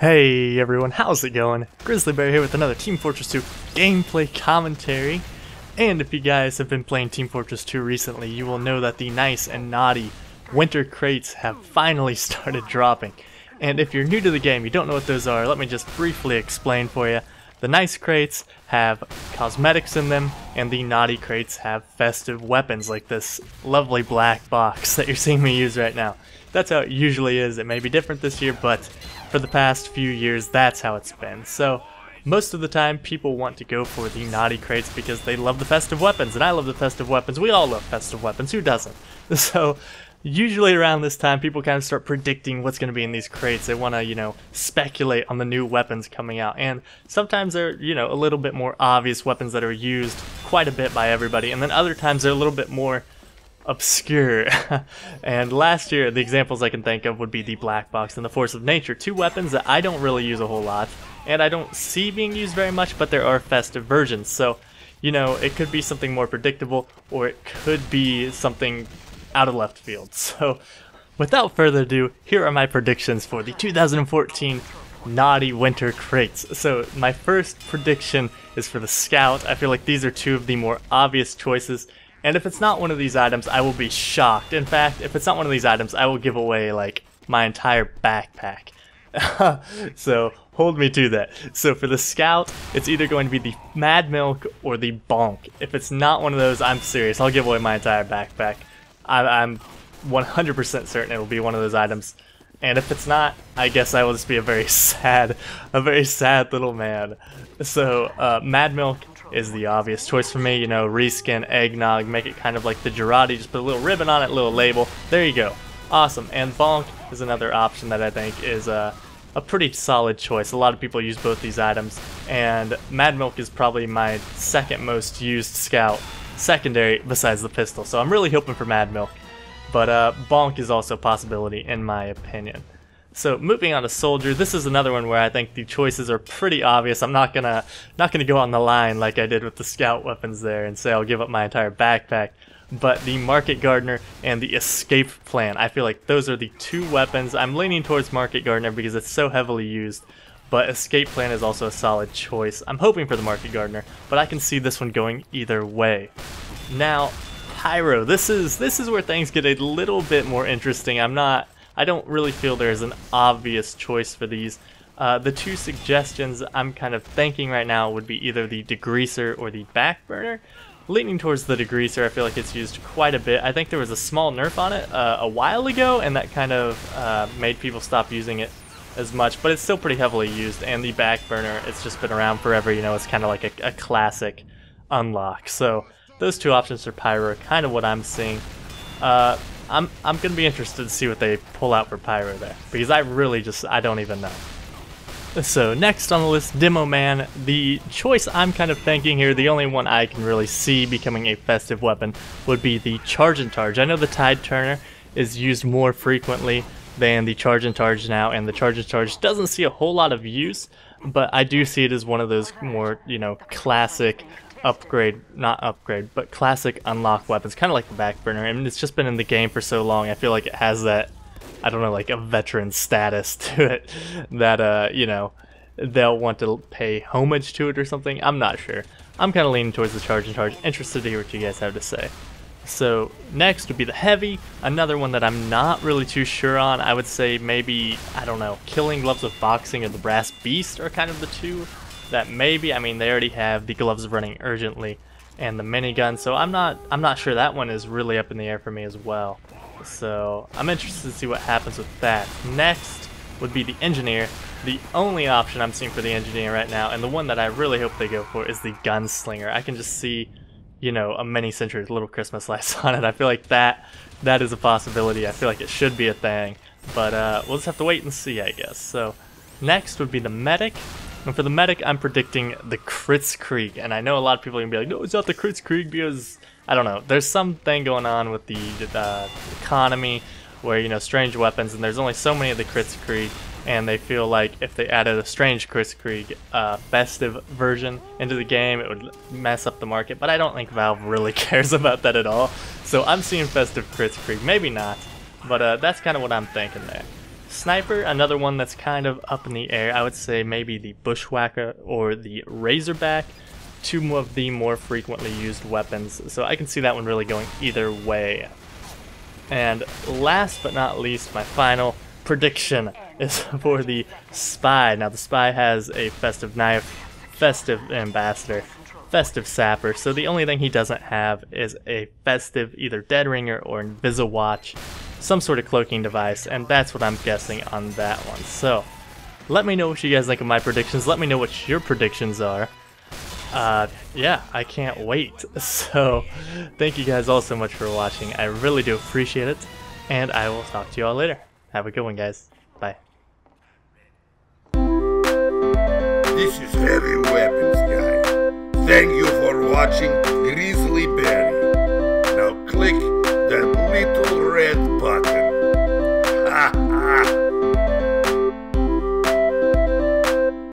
Hey everyone, how's it going? Grizzly here with another Team Fortress 2 gameplay commentary. And if you guys have been playing Team Fortress 2 recently, you will know that the nice and naughty winter crates have finally started dropping. And if you're new to the game, you don't know what those are, let me just briefly explain for you. The nice crates have cosmetics in them, and the naughty crates have festive weapons like this lovely black box that you're seeing me use right now. That's how it usually is. It may be different this year, but for the past few years, that's how it's been. So most of the time, people want to go for the naughty crates because they love the festive weapons, and I love the festive weapons. We all love festive weapons. Who doesn't? So usually around this time, people kind of start predicting what's going to be in these crates. They want to, speculate on the new weapons coming out. And sometimes they're, a little bit more obvious weapons that are used quite a bit by everybody. And then other times they're a little bit more obscure. And last year, the examples I can think of would be the Black Box and the Force of Nature. Two weapons that I don't really use a whole lot, and I don't see being used very much, but there are festive versions. So, it could be something more predictable, or it could be something out of left field. So, without further ado, here are my predictions for the 2014 naughty winter crates. So, my first prediction is for the Scout. I feel like these are two of the more obvious choices. And if it's not one of these items, I will be shocked. In fact, if it's not one of these items, I will give away, my entire backpack. So, hold me to that. So, for the Scout, it's either going to be the Mad Milk or the Bonk. If it's not one of those, I'm serious. I'll give away my entire backpack. I'm 100% certain it will be one of those items. And if it's not, I guess I will just be a very sad little man. So, Mad Milk is the obvious choice for me. Reskin eggnog, make it kind of like the Girardi, just put a little ribbon on it, a little label. There you go. Awesome. And Bonk is another option that I think is a pretty solid choice. A lot of people use both these items, and Mad Milk is probably my second most used Scout, secondary besides the pistol. So I'm really hoping for Mad Milk, but Bonk is also a possibility in my opinion. So moving on to Soldier, this is another one where I think the choices are pretty obvious. I'm not gonna go on the line like I did with the Scout weapons there and say I'll give up my entire backpack. But the Market Gardener and the Escape Plan, I feel like those are the two weapons. I'm leaning towards Market Gardener because it's so heavily used, but Escape Plan is also a solid choice. I'm hoping for the Market Gardener, but I can see this one going either way. Now, Pyro, this is where things get a little bit more interesting. I don't really feel there's an obvious choice for these. The two suggestions I'm kind of thinking right now would be either the Degreaser or the Backburner. Leaning towards the Degreaser, I feel like it's used quite a bit. I think there was a small nerf on it a while ago, and that kind of made people stop using it as much, but it's still pretty heavily used. And the Backburner, it's just been around forever, it's kind of like a classic unlock. So those two options for Pyro are kind of what I'm seeing. I'm gonna be interested to see what they pull out for Pyro there, because I don't even know. So next on the list, Demoman. The choice I'm kind of thinking here, the only one I can really see becoming a festive weapon, would be the Charge and Targe. I know the Tide Turner is used more frequently than the Charge and Targe now, and the Charge and Targe doesn't see a whole lot of use, but I do see it as one of those more, classic classic unlock weapons, kind of like the Backburner. I mean, it's just been in the game for so long, I feel like it has that, I don't know, like a veteran status to it that, they'll want to pay homage to it or something. I'm not sure. I'm kind of leaning towards the Charge and Targe. Interested to hear what you guys have to say. So next would be the Heavy, another one that I'm not really too sure on. I would say maybe, I don't know, Killing Gloves of Boxing or the Brass Beast are kind of the two that maybe. I mean, they already have the Gloves of Running Urgently and the minigun, so I'm not sure. That one is really up in the air for me as well. So I'm interested to see what happens with that. Next would be the Engineer. The only option I'm seeing for the Engineer right now, and the one that I really hope they go for, is the Gunslinger. I can just see, a mini-sentry with little Christmas lights on it. I feel like that is a possibility. I feel like it should be a thing, but we'll just have to wait and see, I guess. So next would be the Medic. And for the Medic, I'm predicting the Kritzkrieg. And I know a lot of people are going to be like, no, it's not the Kritzkrieg because, I don't know, there's something going on with the economy where, strange weapons, and there's only so many of the Kritzkrieg, and they feel like if they added a strange Kritzkrieg festive version into the game, it would mess up the market. But I don't think Valve really cares about that at all. So I'm seeing festive Kritzkrieg. Maybe not, but that's kind of what I'm thinking there. Sniper, another one that's kind of up in the air. I would say maybe the Bushwhacker or the Razorback, two of the more frequently used weapons. So I can see that one really going either way. And last but not least, my final prediction is for the Spy. Now the Spy has a Festive Knife, Festive Ambassador, Festive Sapper, so the only thing he doesn't have is a Festive either Dead Ringer or Invisawatch, some sort of cloaking device, and that's what I'm guessing on that one. So let me know what you guys think of my predictions. Let me know what your predictions are. Yeah, I can't wait. So thank you guys all so much for watching. I really do appreciate it, and I will talk to you all later. Have a good one, guys. Bye. This is Heavy Weapons Guy. Thank you for watching Grizzly Berry. Now click